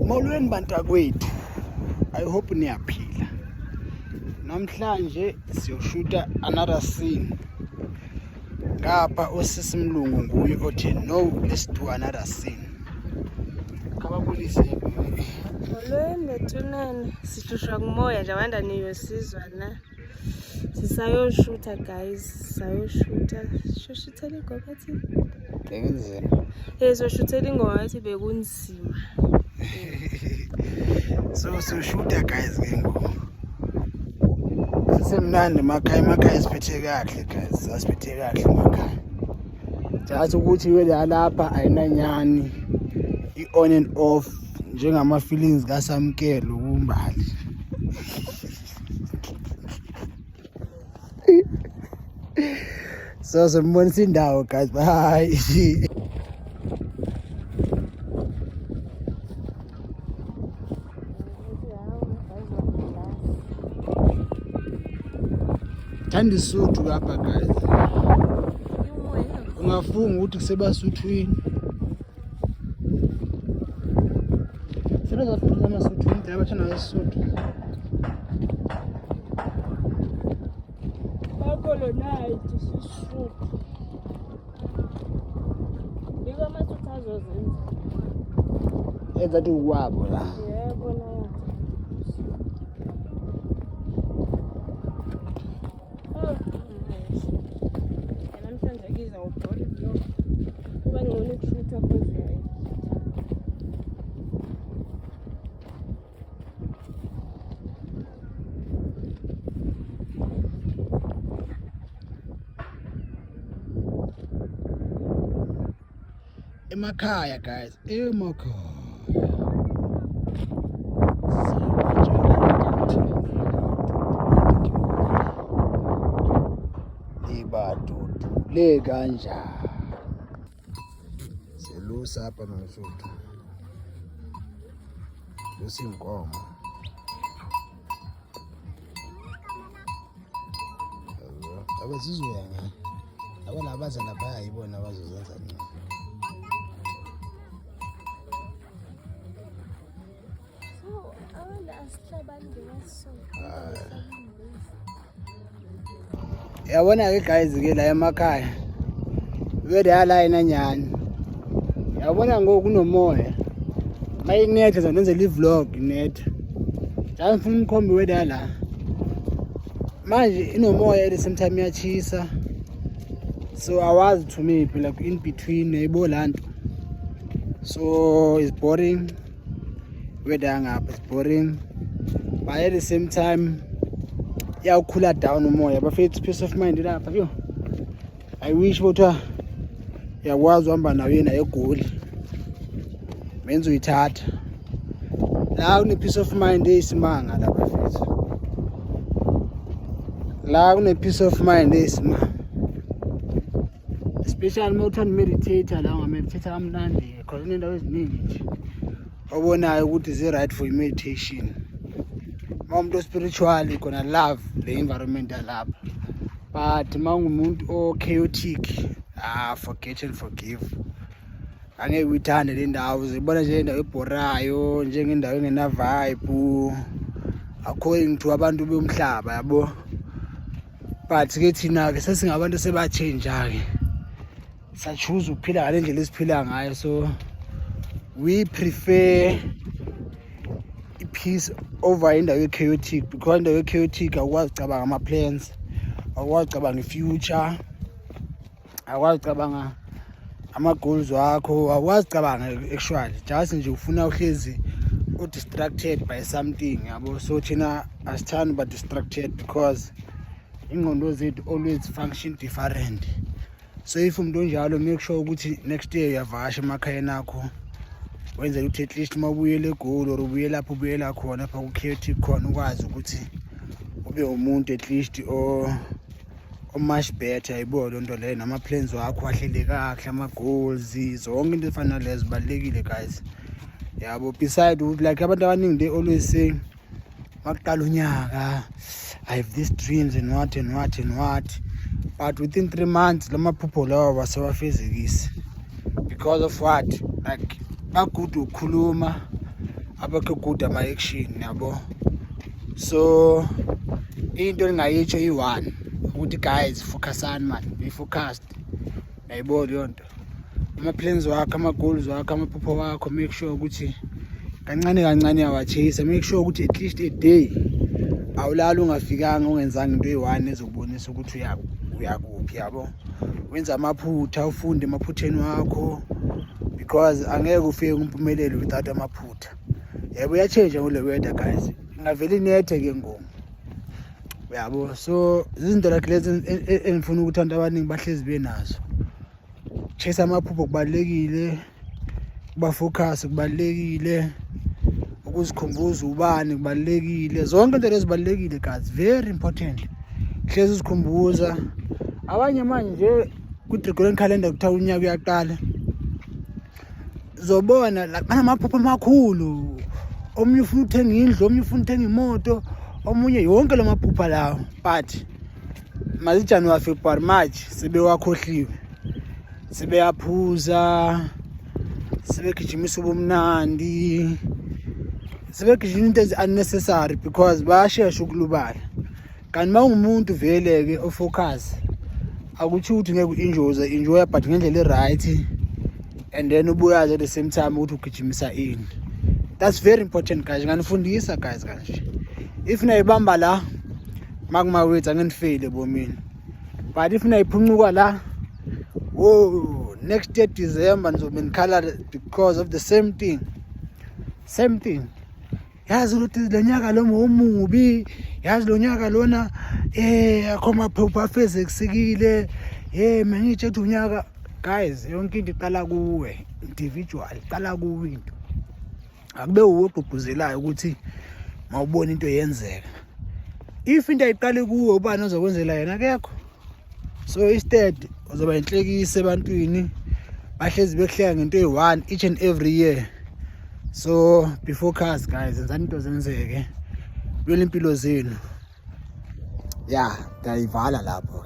Molweni bantakwethu, I hope niyaphila. Namhlanje siyoshuta another scene. Ngapha osisi Mlungu nguye othi no, let's do another scene. Kababulise. Molweni bethunene, sishushwa kumoya nje abanda niyosizwa na. Sisayoshuta guys, sayoshuta. Shoshutela ingoma ethi Bekenzeni. soshuthela ingoma ethi bekunzima. So shoot guys ke ngoku. Sisemnandi emakhaya siphethe kahle guys, asiphethe kahle emakhaya. Jathi ukuthi wena lapha ayinanyani i-on and off njengama feelings kaSamkelo kumbali. So simbonisa indawo guys, bye. Thanda isuthu lapha guys. Ungafunga ukuthi kusebasuthwini. Sebazafunda amasuthwini ndaba thana isuthu. Bakolonite sishuka. Yiko amasuthu azozenza. Enza ukuthi ukwabo la. Yebo na. Emakhaya guys, emakhaya. Libadudu le kanjani. Selusa apha nosuthu. Lusinkomo. Abazizoya nga. Abona abaza lapha ayibona abazozenza nini. Yabona ke guys ke la emakhaya wede yala inanyani. Yabona ngoku kunomoya mayinethe zanenzela ivlog net njalo ngifuna umkhombe wede yala manje inomoya at the same time iyachisa, so awazi to me like in between yebo lanto, so it's boring wede ngapha, it's boring but at the same time yawukhula down umoya bafethu peace of mind lapha yo. I wish botha yakwazi uhamba nawe yena eGoli menzo uyithatha la une peace of mind esimanga la bafethu, la une peace of mind esimanga, especially mawuthanda meditate la ungameditate kamnandi because inendawo eziningi nje obonayo ukuthi is right for meditation. Umuntu spiritual gonna love the environment alapha, but mangumuntu o chaotic forget and forgive. Angeke uyithande le ndawo, uzibona nje indawo ebhorayo njengendawo engena vibe according to abantu bomhlaba yabo, but ke thina ke sesingabantu sebachange ke sachoose ukuphila ngale ndlela esiphila ngayo, so we prefer peace over indawo chaotic because indawo chaotic awukwazi ucabanga ama plans, awukwazi ucabanga ifuture, awukwazi ucabanga ama goals wakho, awukwazi ucabanga actually just nje ufuna uhlezi u distracted by something yabo. So thina asithandi ba distracted because ingqondo zethu always function different. So if umuntu onjalo make sure ukuthi next year uyavasha emakhaya akho, wenzela ukuthi at least mawubuyele eGoli or ubuye lapho ubuyela khona apha ku-chaotic khona ukwazi ukuthi ube umuntu at least o much better yabo lo nto leyo, nama plans wakho ahlele kahle, ama goals, zonke into efana lezo balekile guys yabo. Beside like abantu abaningi they always say makuqala unyaka I have these dreams and what and what and what, but within 3 months lamaphupho lawo basewafezekisa because of what, like bagudu ukukhuluma abakho good ama-action yabo. So into engayitsho i-one ukuthi guys focusani man, be focused. Yayibona leyo nto, ama-plans wakho, ama-goals wakho, amaphupho wakho, make sure ukuthi kancane kancane awachase. Make sure ukuthi at least a day awulala ungafikanga ungenzanga into eyi-one ezokubonisa ukuthi uyakuphi yabo. Wenza amaphutha, ufunde emaphutheni wakho, because angeke ufike kumpumelelo without amaphutha. Yebo uyachange kule weather guys, ingavele inethe ke ngoku yabo. So izinto like lezi engifuna ukuthi abantu abaningi bahlezi benazo. Chase amaphupho kubalekile, kuba focus kubalekile, ukuzikhumbuza ubani kubalekile. Zonke into lezibalekile guys, very important. Hlezi uzikhumbuza. Abanye manje nje ku-Gregorian calendar kuthiwa unyaka uyaqala, zobona la banamaphupho amakhulu. Omunye ufuna ukuthenga indlu, omunye ufuna ukuthenga imoto, omunye yonke lo maphupha lawo. But maziJanuary, February, March sebewakhohliwe, sebeyaphuza, sebegijimisa ubumnandi, sebegijima into ezi-unnecessary because bayashesha ukulubala. Kanti uma ungumuntu vele-ke ofocus, akutsho ukuthi ngeke u-enjoy but ngendlela e-right, and then ubuyazi at the same time ukuthi ugijimisa ini. That's very important guys. Nganifundisa guys kanje. If nayibamba la makumawethu angenifile bomini. But if nayiphuncuka la, whoa, next year December nizobe nikhala because of the same thing. Same thing. Yazi ukuthi lo nyaka lo umubi, yazi lo nyaka lona akho amaphupho afezekile. Mangitshe ukuthi unyaka guys, yonke into iqala kuwe, individual, iqala kuwe into. Akube uwogqugquzelayo ukuthi mawubona into yenzeka. If into ayiqale kuwe ubani ozokwenzela yena akekho. So instead uzoba inhlekisa ebantwini bahlezi behleka ngento eyi-one each and every year. So be focused guys, enzani into zenzeke, lwela impilo zenu. Yeah, ndayivala lapho.